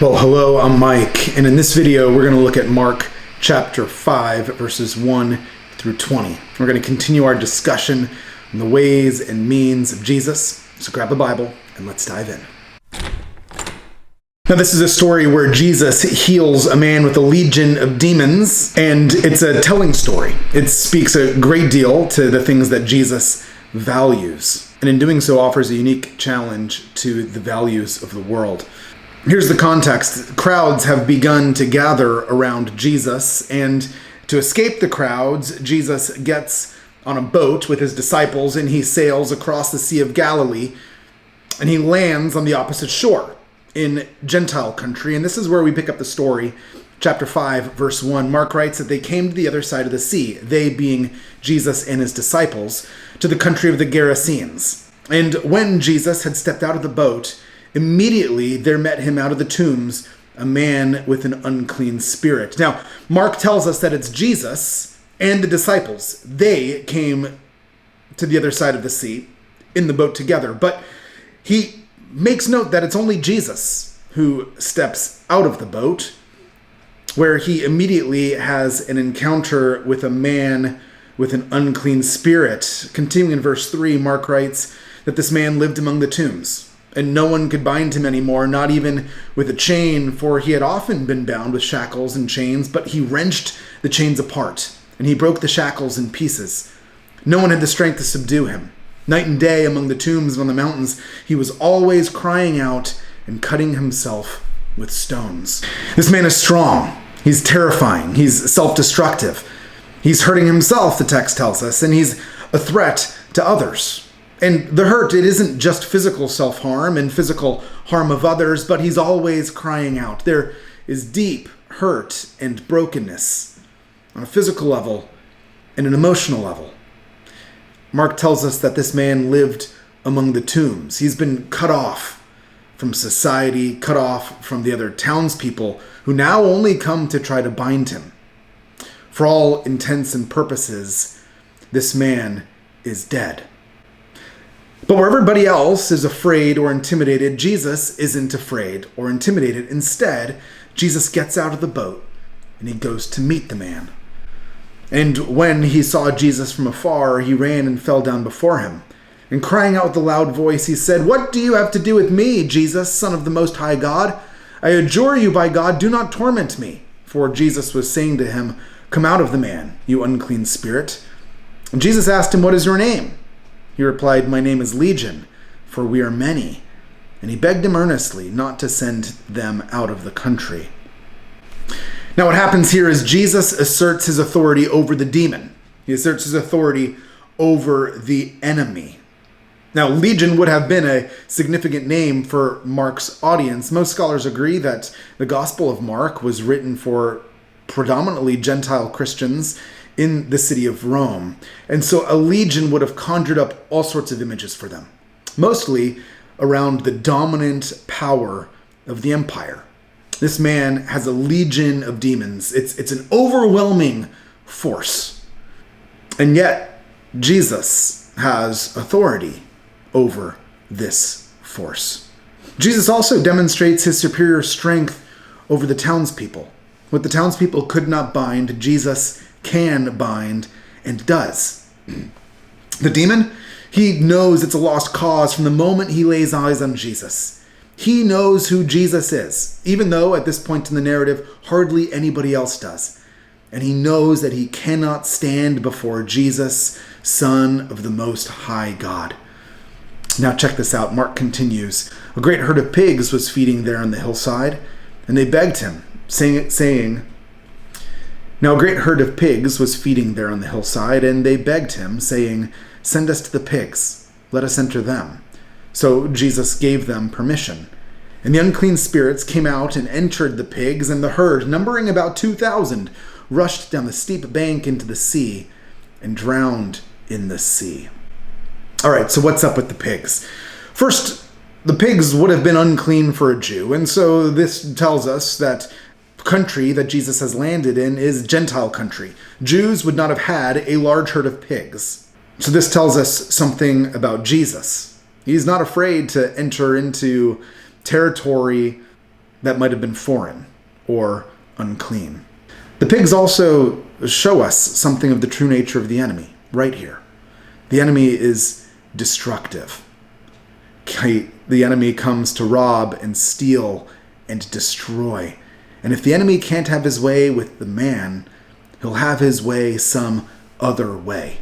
Well, hello, I'm Mike, and in this video we're going to look at Mark chapter 5, verses 1 through 20. We're going to continue our discussion on the ways and means of Jesus. So grab a Bible and let's dive in. Now, this is a story where Jesus heals a man with a legion of demons, and it's a telling story. It speaks a great deal to the things that Jesus values, and in doing so offers a unique challenge to the values of the world. Here's the context. Crowds have begun to gather around Jesus, and to escape the crowds, Jesus gets on a boat with his disciples and he sails across the Sea of Galilee, and he lands on the opposite shore in Gentile country. And this is where we pick up the story. Chapter 5, verse 1, Mark writes that they came to the other side of the sea, they being Jesus and his disciples, to the country of the Gerasenes. And when Jesus had stepped out of the boat, immediately there met him out of the tombs a man with an unclean spirit. Now, Mark tells us that it's Jesus and the disciples. They came to the other side of the sea in the boat together. But he makes note that it's only Jesus who steps out of the boat, where he immediately has an encounter with a man with an unclean spirit. Continuing in verse 3, Mark writes that this man lived among the tombs, and no one could bind him anymore, not even with a chain, for he had often been bound with shackles and chains, but he wrenched the chains apart, and he broke the shackles in pieces. No one had the strength to subdue him. Night and day among the tombs and on the mountains, he was always crying out and cutting himself with stones. This man is strong. He's terrifying. He's self-destructive. He's hurting himself, the text tells us, and he's a threat to others. And the hurt, it isn't just physical self-harm and physical harm of others, but he's always crying out. There is deep hurt and brokenness on a physical level and an emotional level. Mark tells us that this man lived among the tombs. He's been cut off from society, cut off from the other townspeople who now only come to try to bind him. For all intents and purposes, this man is dead. But where everybody else is afraid or intimidated, Jesus isn't afraid or intimidated. Instead, Jesus gets out of the boat and he goes to meet the man. And when he saw Jesus from afar, he ran and fell down before him. And crying out with a loud voice, he said, "What do you have to do with me, Jesus, Son of the Most High God? I adjure you by God, do not torment me." For Jesus was saying to him, "Come out of the man, you unclean spirit." And Jesus asked him, "What is your name?" He replied, "My name is Legion, for we are many." And he begged him earnestly not to send them out of the country. Now what happens here is Jesus asserts his authority over the demon. He asserts his authority over the enemy. Now, Legion would have been a significant name for Mark's audience. Most scholars agree that the Gospel of Mark was written for predominantly Gentile Christians in the city of Rome. And so a legion would have conjured up all sorts of images for them, mostly around the dominant power of the empire. This man has a legion of demons. It's an overwhelming force. And yet, Jesus has authority over this force. Jesus also demonstrates his superior strength over the townspeople. What the townspeople could not bind, Jesus can bind and does. The demon, he knows it's a lost cause from the moment he lays eyes on Jesus. He knows who Jesus is, even though at this point in the narrative, hardly anybody else does. And he knows that he cannot stand before Jesus, Son of the Most High God. Now check this out. Mark continues. A great herd of pigs was feeding there on the hillside, and they begged him, saying, Now a great herd of pigs was feeding there on the hillside, and they begged him, saying, "Send us to the pigs, let us enter them." So Jesus gave them permission. And the unclean spirits came out and entered the pigs, and the herd, numbering about 2,000, rushed down the steep bank into the sea and drowned in the sea. All right, so what's up with the pigs? First, the pigs would have been unclean for a Jew, and so this tells us that country that Jesus has landed in is Gentile country. Jews would not have had a large herd of pigs. So this tells us something about Jesus. He's not afraid to enter into territory that might have been foreign or unclean. The pigs also show us something of the true nature of the enemy right here. The enemy is destructive. The enemy comes to rob and steal and destroy. And if the enemy can't have his way with the man, he'll have his way some other way.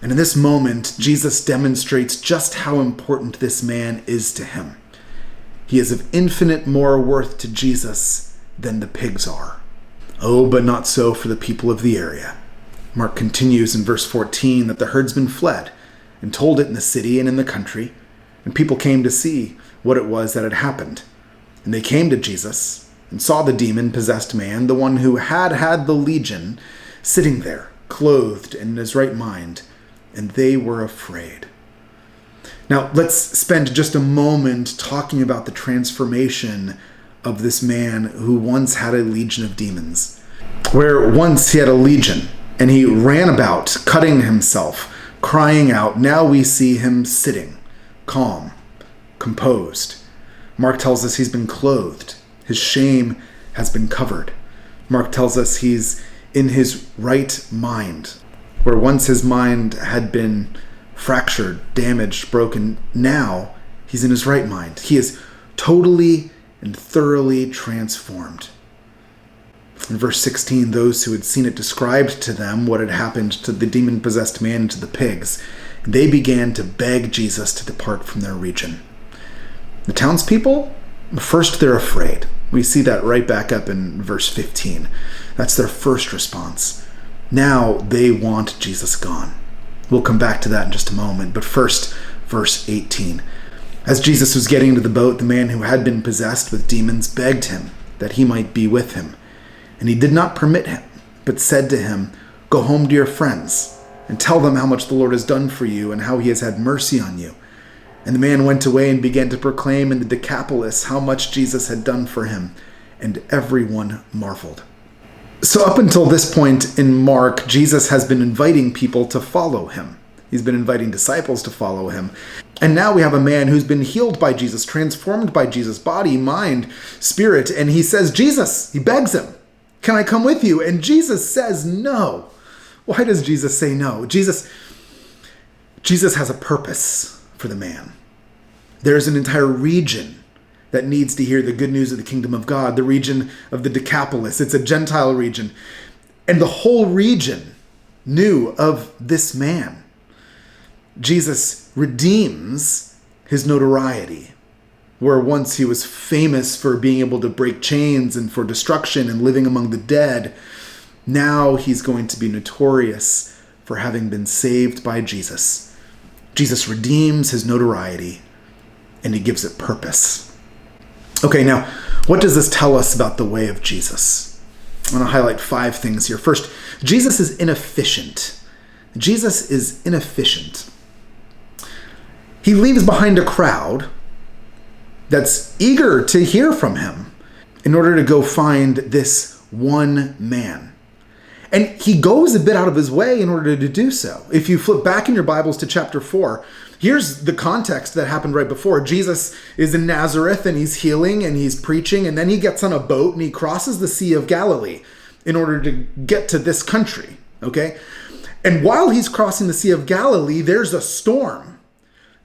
And in this moment, Jesus demonstrates just how important this man is to him. He is of infinite more worth to Jesus than the pigs are. Oh, but not so for the people of the area. Mark continues in verse 14 that the herdsmen fled and told it in the city and in the country, and people came to see what it was that had happened. And they came to Jesus and saw the demon-possessed man, the one who had the legion, sitting there, clothed and in his right mind, and they were afraid. Now, let's spend just a moment talking about the transformation of this man who once had a legion of demons. Where once he had a legion, and he ran about, cutting himself, crying out, now we see him sitting, calm, composed. Mark tells us he's been clothed. His shame has been covered. Mark tells us he's in his right mind. Where once his mind had been fractured, damaged, broken, now he's in his right mind. He is totally and thoroughly transformed. In verse 16, those who had seen it described to them what had happened to the demon-possessed man and to the pigs. And they began to beg Jesus to depart from their region. The townspeople, first they're afraid. We see that right back up in verse 15. That's their first response. Now they want Jesus gone. We'll come back to that in just a moment. But first, verse 18. As Jesus was getting into the boat, the man who had been possessed with demons begged him that he might be with him. And he did not permit him, but said to him, go home to your friends and tell them how much the Lord has done for you and how he has had mercy on you. And the man went away and began to proclaim in the Decapolis how much Jesus had done for him, and everyone marveled. So up until this point in Mark, Jesus has been inviting people to follow him. He's been inviting disciples to follow him. And now we have a man who's been healed by Jesus, transformed by Jesus, body, mind, spirit. And he says, Jesus, he begs him, can I come with you? And Jesus says no. Why does Jesus say no? Jesus has a purpose for the man. There's an entire region that needs to hear the good news of the kingdom of God, the region of the Decapolis. It's a Gentile region. And the whole region knew of this man. Jesus redeems his notoriety. Where once he was famous for being able to break chains and for destruction and living among the dead, now he's going to be notorious for having been saved by Jesus. Jesus redeems his notoriety, and he gives it purpose. Okay, now, what does this tell us about the way of Jesus? I want to highlight 5 things here. First, Jesus is inefficient. Jesus is inefficient. He leaves behind a crowd that's eager to hear from him in order to go find this one man. And he goes a bit out of his way in order to do so. If you flip back in your Bibles to chapter 4, here's the context that happened right before. Jesus is in Nazareth and he's healing and he's preaching, and then he gets on a boat and he crosses the Sea of Galilee in order to get to this country, okay? And while he's crossing the Sea of Galilee, there's a storm.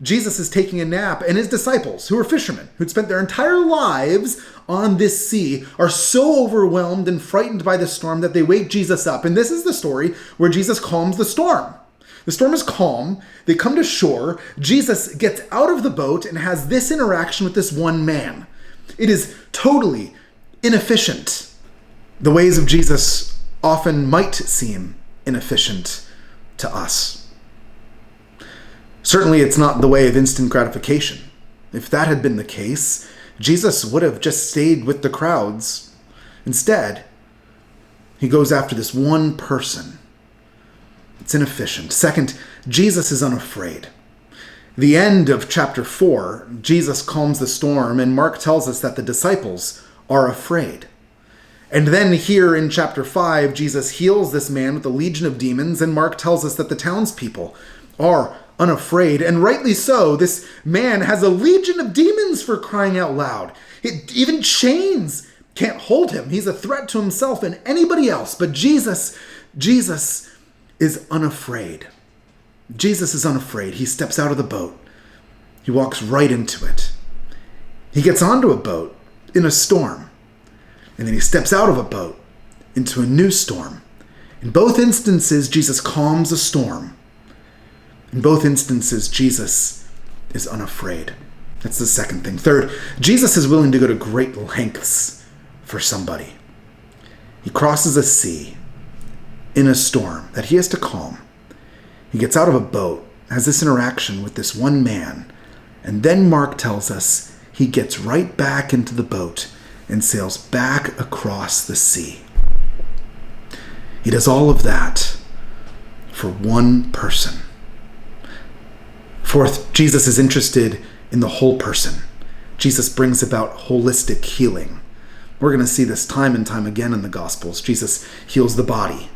Jesus is taking a nap, and his disciples, who are fishermen, who'd spent their entire lives on this sea, are so overwhelmed and frightened by the storm that they wake Jesus up. And this is the story where Jesus calms the storm. The storm is calm. They come to shore. Jesus gets out of the boat and has this interaction with this one man. It is totally inefficient. The ways of Jesus often might seem inefficient to us. Certainly, it's not the way of instant gratification. If that had been the case, Jesus would have just stayed with the crowds. Instead, he goes after this one person. It's inefficient. Second, Jesus is unafraid. The end of chapter 4, Jesus calms the storm, and Mark tells us that the disciples are afraid. And then here in chapter 5, Jesus heals this man with a legion of demons, and Mark tells us that the townspeople are unafraid, and rightly so. This man has a legion of demons, for crying out loud. Even chains can't hold him. He's a threat to himself and anybody else. But Jesus is unafraid. Jesus is unafraid. He steps out of the boat. He walks right into it. He gets onto a boat in a storm. And then he steps out of a boat into a new storm. In both instances, Jesus calms a storm. In both instances, Jesus is unafraid. That's the second thing. Third, Jesus is willing to go to great lengths for somebody. He crosses a sea in a storm that he has to calm. He gets out of a boat, has this interaction with this one man, and then Mark tells us he gets right back into the boat and sails back across the sea. He does all of that for one person. Fourth, Jesus is interested in the whole person. Jesus brings about holistic healing. We're going to see this time and time again in the Gospels. Jesus heals the body.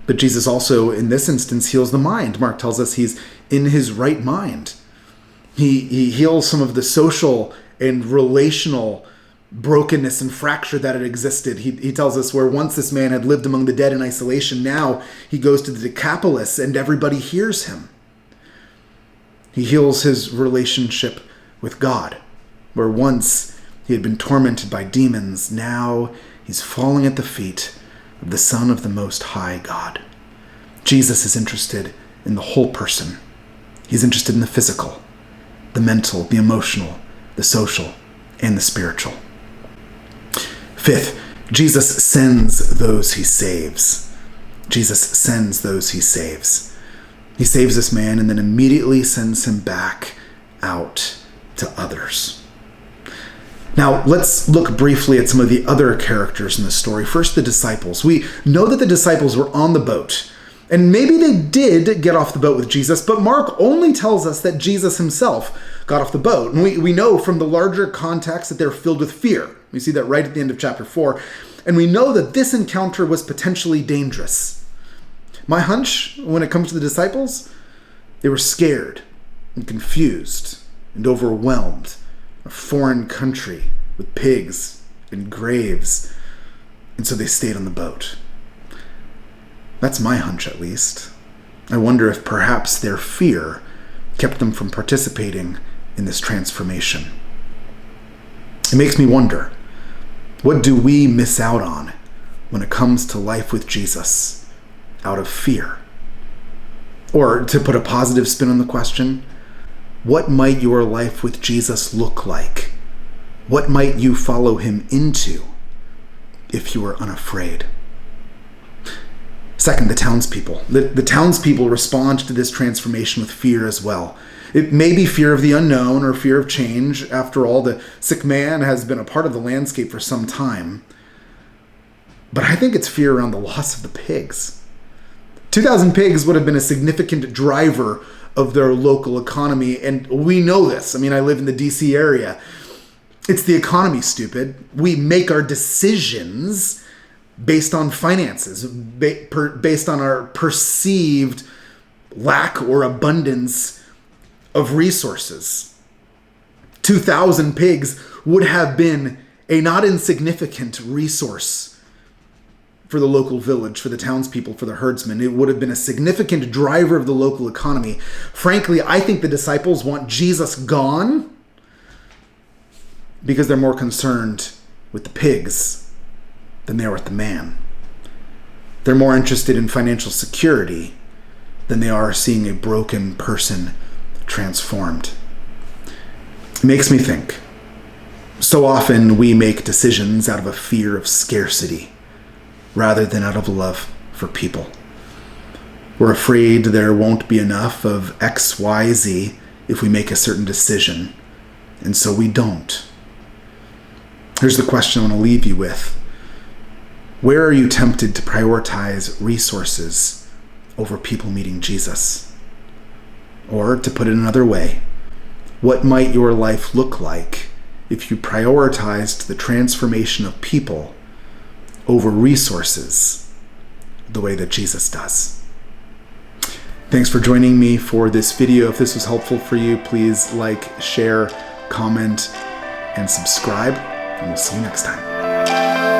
But Jesus also, in this instance, heals the mind. Mark tells us he's in his right mind. He heals some of the social and relational brokenness and fracture that had existed. He tells us where once this man had lived among the dead in isolation, now he goes to the Decapolis and everybody hears him. He heals his relationship with God, where once he had been tormented by demons, now he's falling at the feet of the Son of the Most High God. Jesus is interested in the whole person. He's interested in the physical, the mental, the emotional, the social, and the spiritual. Fifth, Jesus sends those he saves. Jesus sends those he saves. He saves this man and then immediately sends him back out to others. Now, let's look briefly at some of the other characters in the story. First, the disciples. We know that the disciples were on the boat, and maybe they did get off the boat with Jesus, but Mark only tells us that Jesus himself got off the boat. And we know from the larger context that they're filled with fear. We see that right at the end of chapter 4. And we know that this encounter was potentially dangerous. My hunch, when it comes to the disciples, they were scared and confused and overwhelmed. A foreign country with pigs and graves. And so they stayed on the boat. That's my hunch, at least. I wonder if perhaps their fear kept them from participating in this transformation. It makes me wonder, what do we miss out on when it comes to life with Jesus out of fear? Or to put a positive spin on the question, what might your life with Jesus look like? What might you follow him into if you were unafraid? Second, the townspeople. The townspeople respond to this transformation with fear as well. It may be fear of the unknown or fear of change. After all, the sick man has been a part of the landscape for some time. But I think it's fear around the loss of the pigs. 2,000 pigs would have been a significant driver of their local economy, and we know this. I mean, I live in the DC area. It's the economy, stupid. We make our decisions based on finances, based on our perceived lack or abundance of resources. 2,000 pigs would have been a not insignificant resource for the local village, for the townspeople, for the herdsmen. It would have been a significant driver of the local economy. Frankly, I think the disciples want Jesus gone because they're more concerned with the pigs than they are with the man. They're more interested in financial security than they are seeing a broken person transformed. It makes me think. So often we make decisions out of a fear of scarcity rather than out of love for people. We're afraid there won't be enough of X, Y, Z if we make a certain decision, and so we don't. Here's the question I want to leave you with. Where are you tempted to prioritize resources over people meeting Jesus? Or, to put it another way, what might your life look like if you prioritized the transformation of people over resources the way that Jesus does? Thanks for joining me for this video. If this was helpful for you, please like, share, comment, and subscribe, and we'll see you next time.